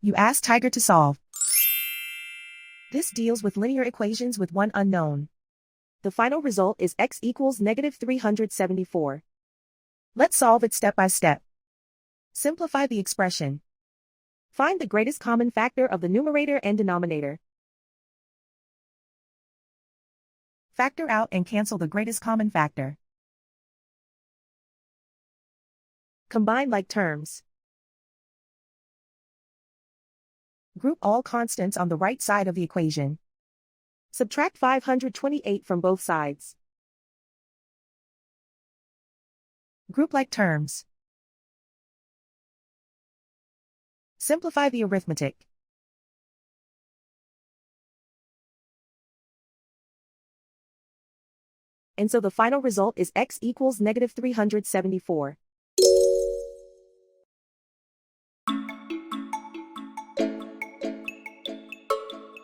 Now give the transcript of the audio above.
You ask Tiger to solve. This deals with linear equations with one unknown. The final result is x equals -374. Let's solve it step by step. Simplify the expression. Find the greatest common factor of the numerator and denominator. Factor out and cancel the greatest common factor. Combine like terms. Group all constants on the right side of the equation. Subtract 528 from both sides. Group like terms. Simplify the arithmetic. And so the final result is x equals -374.